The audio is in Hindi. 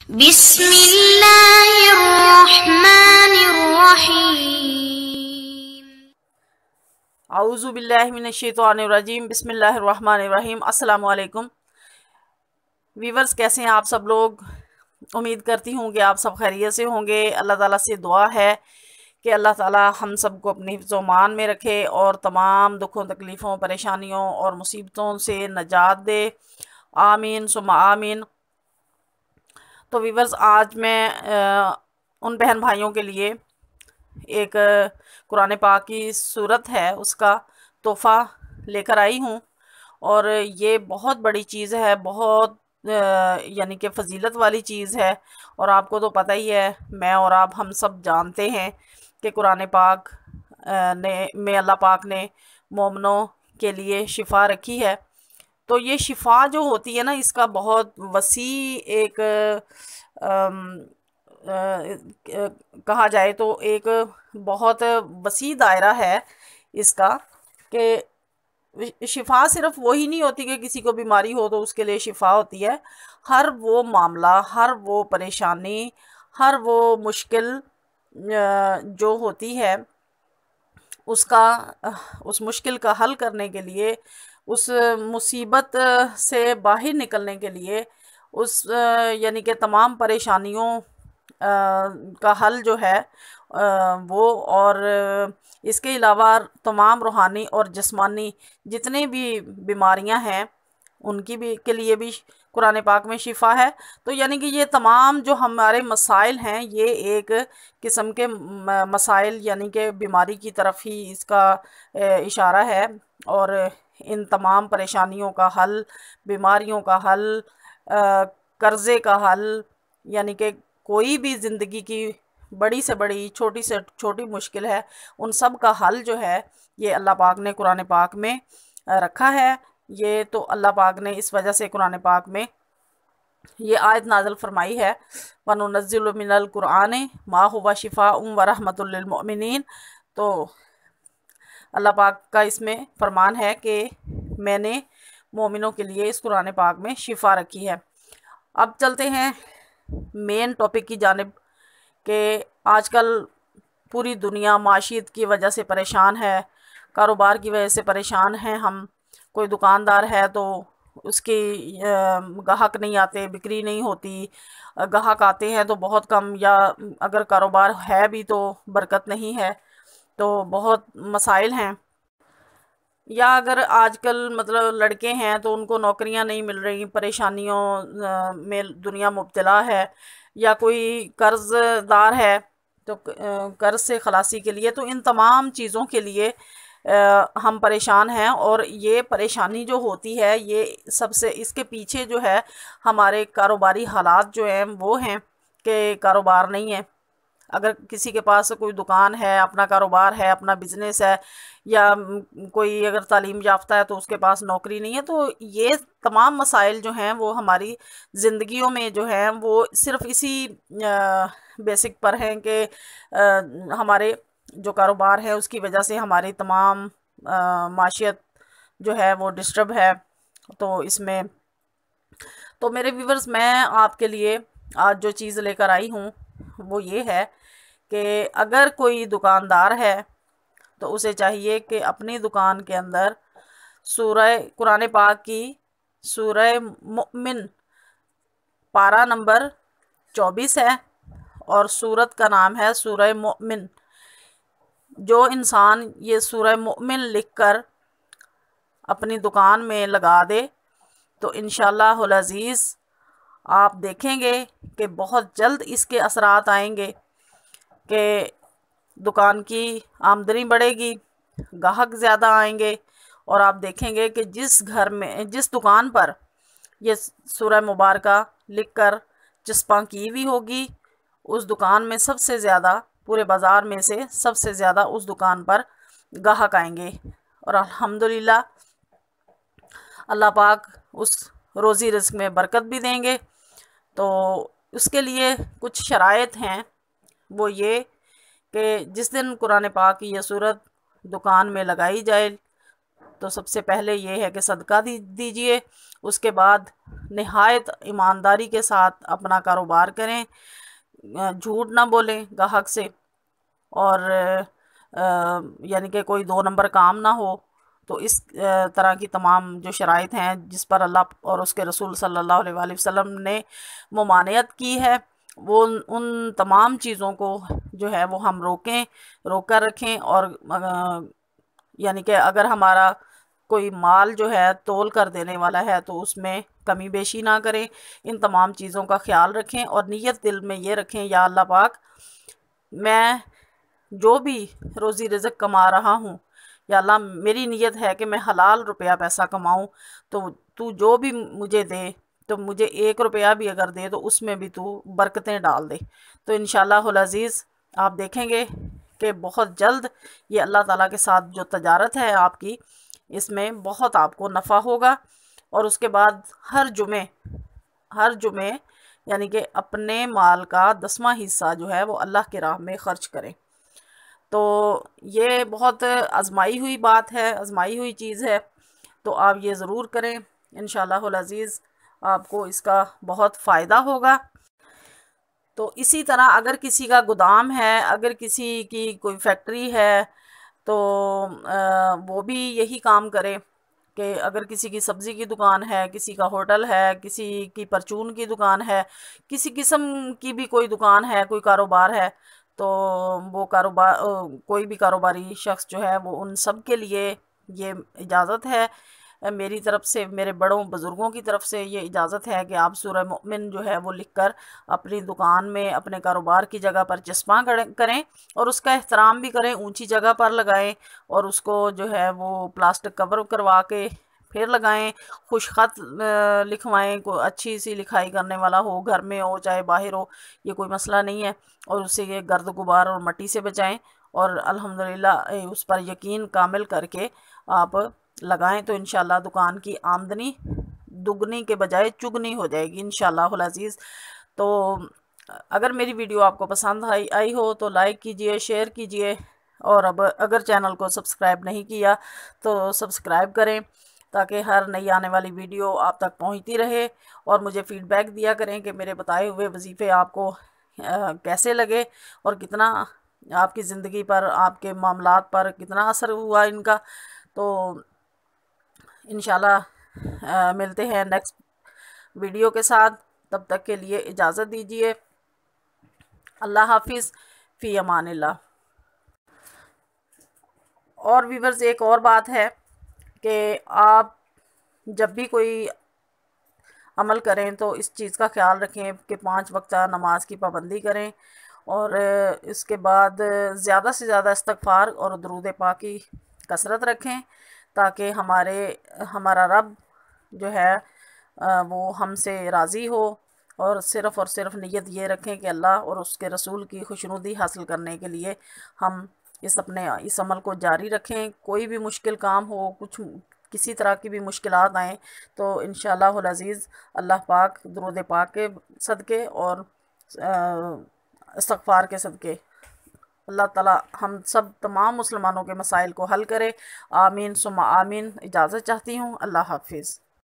बिस्मिल्लाहिर्रहमानिर्रहीम। आऊज़ु बिल्लाहि मिनश्शैतानिर्रजीम। बिस्मिल्लाहिर्रहमानिर्रहीम। अस्सलामु अलैकुम वीवर्स, कैसे हैं आप सब लोग। उम्मीद करती हूँ कि आप सब खैरियत से होंगे। अल्लाह ताला से दुआ है कि अल्लाह ताला हम सबको अपनी हिफ्ज़ व मान में रखे और तमाम दुखों, तकलीफ़ों, परेशानियों और मुसीबतों से नजात दे। आमीन सुम्मा आमीन। तो वीवर्स, आज मैं उन बहन भाइयों के लिए एक कुरान पाक की सूरत है उसका तोहफ़ा लेकर आई हूँ। और ये बहुत बड़ी चीज़ है, बहुत यानी कि फ़जीलत वाली चीज़ है। और आपको तो पता ही है, मैं और आप हम सब जानते हैं कि कुरान पाक में अल्लाह पाक ने मोमिनों के लिए शिफा रखी है। तो ये शिफा जो होती है ना, इसका बहुत वसी एक कहा जाए तो एक बहुत वसी दायरा है इसका। कि शिफा सिर्फ वही नहीं होती कि किसी को बीमारी हो तो उसके लिए शिफा होती है। हर वो मामला, हर वो परेशानी, हर वो मुश्किल जो होती है उसका उस मुश्किल का हल करने के लिए, उस मुसीबत से बाहर निकलने के लिए, उस यानी कि तमाम परेशानियों का हल जो है वो, और इसके अलावा तमाम रूहानी और जिस्मानी जितने भी बीमारियां हैं उनकी भी के लिए भी कुरान पाक में शिफा है। तो यानी कि ये तमाम जो हमारे मसाइल हैं, ये एक किस्म के मसाइल यानी कि बीमारी की तरफ ही इसका इशारा है। और इन तमाम परेशानियों का हल, बीमारियों का हल, कर्ज़े का हल, यानी कि कोई भी ज़िंदगी की बड़ी से बड़ी, छोटी से छोटी मुश्किल है, उन सब का हल जो है ये अल्लाह पाक ने कुरान पाक में रखा है। ये तो अल्लाह पाक ने इस वजह से कुरान पाक में ये आयत नाज़िल फरमाई है, वनुनज़्ज़िलु मिनल कुरान मा हुवा शिफ़ाउन व रहमतुल लिल मुमिनीन। तो अल्लाह पाक का इसमें फरमान है कि मैंने मोमिनों के लिए इस कुरान पाक में शिफा रखी है। अब चलते हैं मेन टॉपिक की जानिब कि आजकल पूरी दुनिया माशियत की वजह से परेशान है, कारोबार की वजह से परेशान हैं हम। कोई दुकानदार है तो उसकी ग्राहक नहीं आते, बिक्री नहीं होती, ग्राहक आते हैं तो बहुत कम, या अगर कारोबार है भी तो बरकत नहीं है। तो बहुत मसाइल हैं। या अगर आजकल मतलब लड़के हैं तो उनको नौकरियां नहीं मिल रही, परेशानियों में दुनिया मुब्तला है। या कोई कर्ज़दार है तो कर्ज़ से ख़लासी के लिए, तो इन तमाम चीज़ों के लिए हम परेशान हैं। और ये परेशानी जो होती है, ये सबसे इसके पीछे जो है हमारे कारोबारी हालात जो हैं वो हैं कि कारोबार नहीं है। अगर किसी के पास कोई दुकान है, अपना कारोबार है, अपना बिजनेस है, या कोई अगर तालीम याफ्ता है तो उसके पास नौकरी नहीं है, तो ये तमाम मसाइल जो हैं वो हमारी ज़िंदगियों में जो हैं वो सिर्फ इसी बेसिक पर हैं कि हमारे जो कारोबार है उसकी वजह से हमारी तमाम माशियत जो है वो डिस्टर्ब है। तो इसमें तो मेरे व्यूवर्स, मैं आपके लिए आज जो चीज़ लेकर आई हूँ वो ये है कि अगर कोई दुकानदार है तो उसे चाहिए कि अपनी दुकान के अंदर सूरह कुरान पाक की सूरह मुमिन, पारा नंबर 24 है और सूरत का नाम है सूरह मुमिन। जो इंसान ये सूरह मुमिन लिखकर अपनी दुकान में लगा दे तो इंशाअल्लाहुल अज़ीज़ आप देखेंगे कि बहुत जल्द इसके असरात आएंगे कि दुकान की आमदनी बढ़ेगी, ग्राहक ज़्यादा आएंगे। और आप देखेंगे कि जिस घर में, जिस दुकान पर ये सूरह मुबारका लिखकर चिस्पा की हुई होगी, उस दुकान में सबसे ज़्यादा, पूरे बाज़ार में से सबसे ज़्यादा उस दुकान पर ग्राहक आएंगे। और अल्हम्दुलिल्लाह अल्लाह पाक उस रोज़ी रिज़्क़ में बरकत भी देंगे। तो उसके लिए कुछ शराइत हैं, वो ये कि जिस दिन कुरान पाक की यह सूरत दुकान में लगाई जाए तो सबसे पहले ये है कि सदका दीजिए। उसके बाद निहायत ईमानदारी के साथ अपना कारोबार करें, झूठ ना बोलें ग्राहक से, और यानी कि कोई 2 नंबर काम ना हो। तो इस तरह की तमाम जो शराइत हैं जिस पर अल्लाह और उसके रसूल सल्लल्लाहु अलैहि वसल्लम ने ममानियत की है, वो उन तमाम चीज़ों को जो है वो हम रोक कर रखें। और यानी कि अगर हमारा कोई माल जो है तोल कर देने वाला है तो उसमें कमी बेशी ना करें। इन तमाम चीज़ों का ख्याल रखें और नीयत दिल में ये रखें, या अल्लाह पाक, मैं जो भी रोज़ी रिज़्क कमा रहा हूँ, या अल्लाह मेरी नीयत है कि मैं हलाल रुपया पैसा कमाऊँ, तो तू जो भी मुझे दे, तो मुझे 1 रुपया भी अगर दे तो उसमें भी तू बरकतें डाल दे। तो इंशाअल्लाहुल अज़ीज़ आप देखेंगे कि बहुत जल्द ये अल्लाह ताला के साथ जो तजारत है आपकी, इसमें बहुत आपको नफ़ा होगा। और उसके बाद हर जुमे यानी कि अपने माल का 10वां हिस्सा जो है वो अल्लाह की राह में ख़र्च करें। तो ये बहुत आजमाई हुई बात है, आजमाई हुई चीज़ है, तो आप ये ज़रूर करें। इंशाअल्लाहुल अज़ीज़ आपको इसका बहुत फ़ायदा होगा। तो इसी तरह अगर किसी का गोदाम है, अगर किसी की कोई फैक्ट्री है, तो वो भी यही काम करे कि अगर किसी की सब्ज़ी की दुकान है, किसी का होटल है, किसी की परचून की दुकान है, किसी किस्म की भी कोई दुकान है, कोई कारोबार है, तो वो कारोबार कोई भी कारोबारी शख्स जो है वो उन सब के लिए ये इजाज़त है मेरी तरफ़ से, मेरे बड़ों बुज़ुर्गों की तरफ से ये इजाज़त है कि आप सूरह मोमिन जो है वो लिखकर अपनी दुकान में, अपने कारोबार की जगह पर चस्पा करें और उसका एहतराम भी करें, ऊंची जगह पर लगाएं और उसको जो है वो प्लास्टिक कवर करवा के फिर लगाएं। खुश ख़त लिखवाएं, कोई अच्छी सी लिखाई करने वाला हो, घर में हो चाहे बाहर हो, ये कोई मसला नहीं है। और उससे ये गर्द गुबार और मट्टी से बचाएं और अल्हम्दुलिल्लाह उस पर यकीन कामिल करके आप लगाएं, तो इंशाल्लाह दुकान की आमदनी दुगनी के बजाय चुगनी हो जाएगी इंशाअल्लाहुल अज़ीज़। तो अगर मेरी वीडियो आपको पसंद आई हो तो लाइक कीजिए, शेयर कीजिए, और अब अगर चैनल को सब्सक्राइब नहीं किया तो सब्सक्राइब करें ताकि हर नई आने वाली वीडियो आप तक पहुंचती रहे। और मुझे फ़ीडबैक दिया करें कि मेरे बताए हुए वजीफ़े आपको कैसे लगे और कितना आपकी ज़िंदगी पर, आपके मामलात पर कितना असर हुआ इनका। तो इंशाल्लाह मिलते हैं नेक्स्ट वीडियो के साथ, तब तक के लिए इजाज़त दीजिए। अल्लाह हाफिज़, फ़ी अमानिल्लाह। और व्यूवर्स, एक और बात है कि आप जब भी कोई अमल करें तो इस चीज़ का ख्याल रखें कि 5 वक्त नमाज की पाबंदी करें, और इसके बाद ज़्यादा से ज़्यादा इस्तग़फ़ार और दुरूद पाक की कसरत रखें ताकि हमारा रब जो है वो हमसे राज़ी हो। और सिर्फ़ नियत ये रखें कि अल्लाह और उसके रसूल की खुशनुदी हासिल करने के लिए हम इस अमल को जारी रखें। कोई भी मुश्किल काम हो, कुछ किसी तरह की भी मुश्किलात आएँ, तो इंशाअल्लाहुल अज़ीज़ अल्लाह पाक दुरूद पाक के सदक़े और इस्तग़फ़ार के सदक़े अल्लाह ताला हम सब तमाम मुसलमानों के मसाइल को हल करे। आमीन सुम्मा आमीन। इजाज़त चाहती हूँ। अल्लाह हाफिज़।